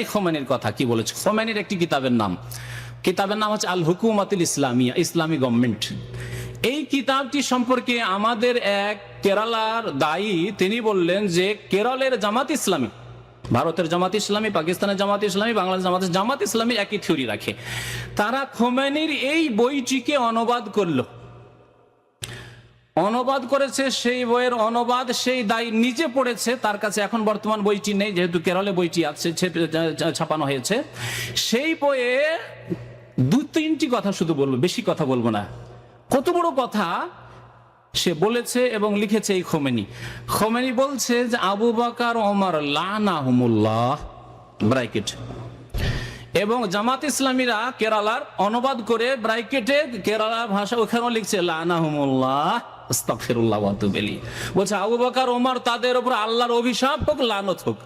এই খোমেনির কথা কি বলেছে। খোমেনির একটি কিতাবের নাম হচ্ছে আল হুকুমাতুল ইসলামিয়া, ইসলামী গভর্নমেন্ট। এই কিতাবটি সম্পর্কে আমাদের এক কেরালার দায়ী তিনি বললেন যে কেরলের জামাত ইসলামী, ভারতের জামাত ইসলামী, পাকিস্তানের জামাত ইসলামী, বাংলাদেশ জামাত ইসলামী একই থিওরি রাখে। তারা খোমেনির এই বইটিকে অনুবাদ করেছে। সেই বইয়ের অনুবাদ সেই দায়ী নিজে পড়েছে, তার কাছে এখন বর্তমান বইটি নেই, যেহেতু কেরলে বইটি আছে, ছাপানো হয়েছে। সেই বইয়ে 2-3টি কথা শুধু বলবো, বেশি কথা বলবো না। কত বড় কথা সে বলেছে এবং লিখেছে এই খোমেনি বলছে যে আবু বকর ওমর লানাহুমুল্লাহ ব্র্যাকেট, এবং জামাত ইসলামীরা কেরালার অনুবাদ করে ব্র্যাকেটে কেরালা ভাষা ওখানেও লিখছে লানাহুমুল্লাহ আস্তাগফিরুল্লাহ ওয়া আতুবু ইলাইহি। বলছে আবু বকর ওমর তাদের উপর আল্লাহর অভিশাপ হোক, লানত হোক।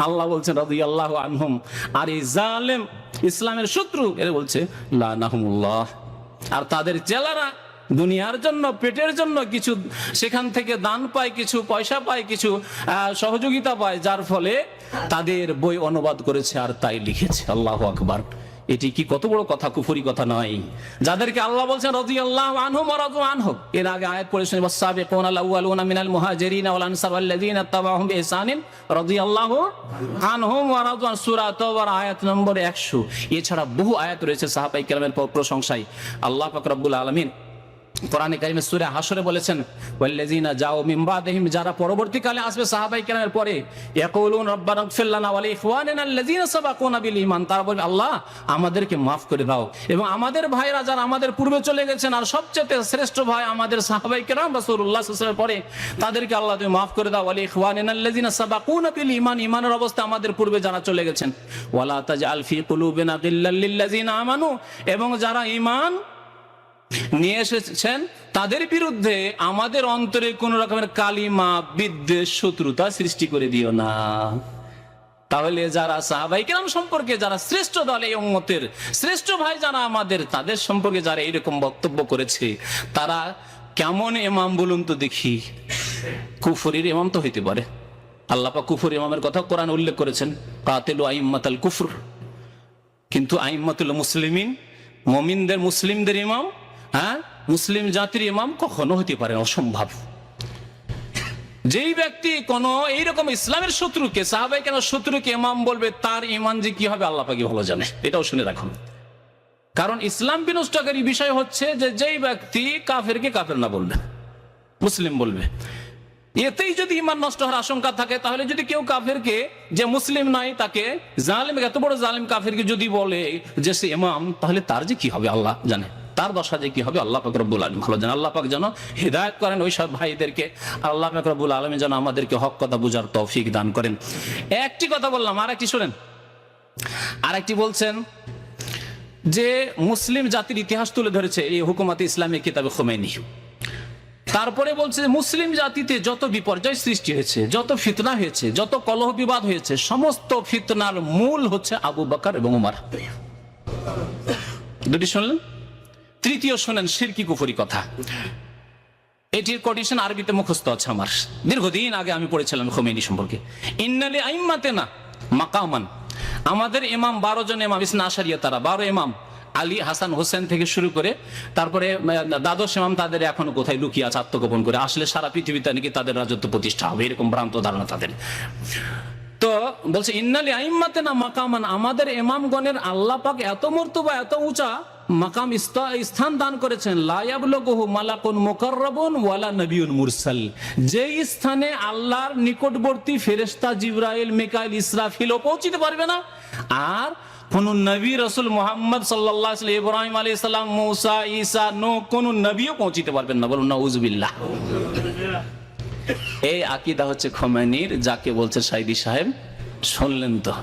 আল্লাহ বলছেন রাদিয়াল্লাহু আনহুম, আর এই জালেম ইসলামের শত্রু এরা বলছে লানাহুমুল্লাহ। আর তাদের চেলারা দুনিয়ার জন্য, পেটের জন্য কিছু সেখান থেকে দান পায়, কিছু পয়সা পায়, কিছু সহযোগিতা পায়, যার ফলে তাদের বই অনুবাদ করেছে আর তাই লিখেছে। আল্লাহু আকবার। এটি কি কত বড় কথা, কুফরি কথা নয়? যাদেরকে আল্লাহ বলছেন রাদিয়াল্লাহু আনহুম ওয়া রাদু আনহু। এর আগে আয়াত পড়েছেন ওয়াস-সাবিকুনাল আউয়ালুনা মিনাল মুহাজিরিনা ওয়াল আনসার ওয়াল্লাযিনা তাবাউহুম বিইহসানিন রাদিয়াল্লাহু আনহুম ওয়া রাদু আন, সূরা তাওবার আয়াত নম্বর 100। এছাড়া বহু আয়াত রয়েছে সাহাবায়ে কেরামের প্রশংসায়। আল্লাহ পাক রব্বুল আলামিন কোরআনে কারিমে সূরা হাশরে বলেছেন ওয়াল্লাযিনা জাউ মিন বাদিহিম, যারা পরবর্তীকালে আসবে সাহাবায়ে কেরামের পরে, ইয়াকুলুন রব্বানা ইগফির লানা ওয়া লিইখওয়ানিনা আল্লাযিনা সাবাকুনা বিল ঈমান, তারা বলবে আল্লাহ আমাদেরকে মাফ করে দাও এবং আমাদের ভাইরা যারা আমাদের পূর্বে চলে গেছেন, আর সবচেয়ে শ্রেষ্ঠ ভাই আমাদের সাহাবায়ে কেরাম রাসূলুল্লাহ সাল্লাল্লাহু আলাইহি ওয়াসাল্লামের পরে, তাদেরকে আল্লাহ তুমি মাফ করে দাও। ওয়া লিইখওয়ানিনা আল্লাযিনা সাবাকুনা বিল ঈমান, ঈমানের অবস্থা আমাদের পূর্বে যারা চলে গেছেন। ওয়ালা তাজআল ফি কুলুবিনা গিল্লাল লিল্লাযিনা আমানু, এবং যারা ঈমান নিয়ে এসেছেন তাদের বিরুদ্ধে আমাদের অন্তরে কোন রকমের কালিমা, বিদ্বেষ, শত্রুতা সৃষ্টি করে দিও না। তাহলে যারা সাহাবায়ে কেরাম সম্পর্কে যারা শ্রেষ্ঠ দল, এই উম্মতের শ্রেষ্ঠ ভাই যারা আমাদের, তাদের সম্পর্কে যারা এরকম বক্তব্য করেছে, তারা কেমন ইমাম বলুন তো দেখি? কুফরির ইমাম তো হইতে পারে। আল্লাহ পাক কুফর ইমামের কথা কোরআন উল্লেখ করেছেন, কাতিলু আইম্মাতাল কুফর। কিন্তু আইম্মাতুল মুসলিমিন, মুমিনদের মুসলিমদের ইমাম, মুসলিম জাতির ইমাম কখনো হতে পারে, অসম্ভব। যেই ব্যক্তি কোন এইরকম ইসলামের শত্রুকে, সাহাবায়ে কেরামের শত্রুকে ইমাম বলবে, তার ইমান যে কি হবে আল্লাহ পাকই ভালো জানে। এটাও শুনে রাখুন। কারণ ইসলাম বিনষ্টকারী বিষয় হচ্ছে যে যেই ব্যক্তি কাফেরকে কাফের না বলবে, মুসলিম বলবে, এতেই যদি ইমান নষ্ট হওয়ার আশঙ্কা থাকে, তাহলে যদি কেউ কাফেরকে, যে মুসলিম নাই, তাকে জালিম, এত বড় জালিম কাফেরকে যদি বলে যে সে ইমাম, তাহলে তার যে কি হবে আল্লাহ জানে, তার দশা যে কি হবে আল্লাহ পাক রব্বুল আলামিন ভালো জানেন। আল্লাহ পাক যেন হিদায়াত করেন ওই সব ভাইদেরকে। আল্লাহ পাক রব্বুল আলামিন যেন আমাদেরকে হক কথা বুঝার তৌফিক দান করেন। একটি কথা বললাম, আরেকটি শুনেন। আরেকটি বলছেন যে মুসলিম জাতির ইতিহাস তুলে ধরেছে এই হুকুমাতে ইসলামী কিতাবে খোমেনি। তারপরে বলছে মুসলিম জাতিতে যত বিপর্যয় সৃষ্টি হয়েছে, যত ফিতনা হয়েছে, যত কলহ বিবাদ হয়েছে, সমস্ত ফিতনার মূল হচ্ছে আবু বকর এবং উমর। দুটি শুনলেন। তৃতীয় শোনেন শিরকি কুফরি কথা। এটির কোটেশন আরবিতে মুখস্থ আছে আমার, দীর্ঘদিন আগে আমি পড়েছিলাম খোমেনি সম্পর্কে। ইন্নালি আইম্মাতিনা মাকামান, আমাদের ইমাম 12 জন ইমাম ইসনা আশারিয়া, তারা 12 ইমাম, আলী, হাসান, হোসেন থেকে শুরু করে তারপরে দ্বাদশ ইমাম, তাদের এখনো কোথায় লুকিয়ে আছে আত্মগোপন করে, আসলে সারা পৃথিবীতে নাকি তাদের রাজত্ব প্রতিষ্ঠা হবে, এরকম ভ্রান্ত ধারণা তাদের। তো বলছে ইন্নালি আইম্মাতিনা মাকামান, আমাদের ইমামগণের আল্লাহ পাক এত মর্তবা, এত উঁচা মাকাম, স্থান দান করেছেন। লা ইয়াবলুগুহু মালাকুন মুকাররাবুন ওয়ালা নবিয়্যুন মুরসাল, যেই স্থানে আল্লাহর নিকটবর্তী ফেরেশতা জিবরাইল, মিকাইল, ইসরাফিলও পৌঁছতে পারবে না, আর কোন নবী রাসূল মুহাম্মদ সাল্লাল্লাহু আলাইহি ওয়াসাল্লাম, ইব্রাহিম আলাইহিস সালাম, মূসা, ঈসা, নূহ, কোন নবীও পৌঁছতে পারবেন না। বলুন নাউযুবিল্লাহ। এই আকীদা হচ্ছে খোমেনির, যাকে বলছে সাইদি সাহেব। শুনলেন তো?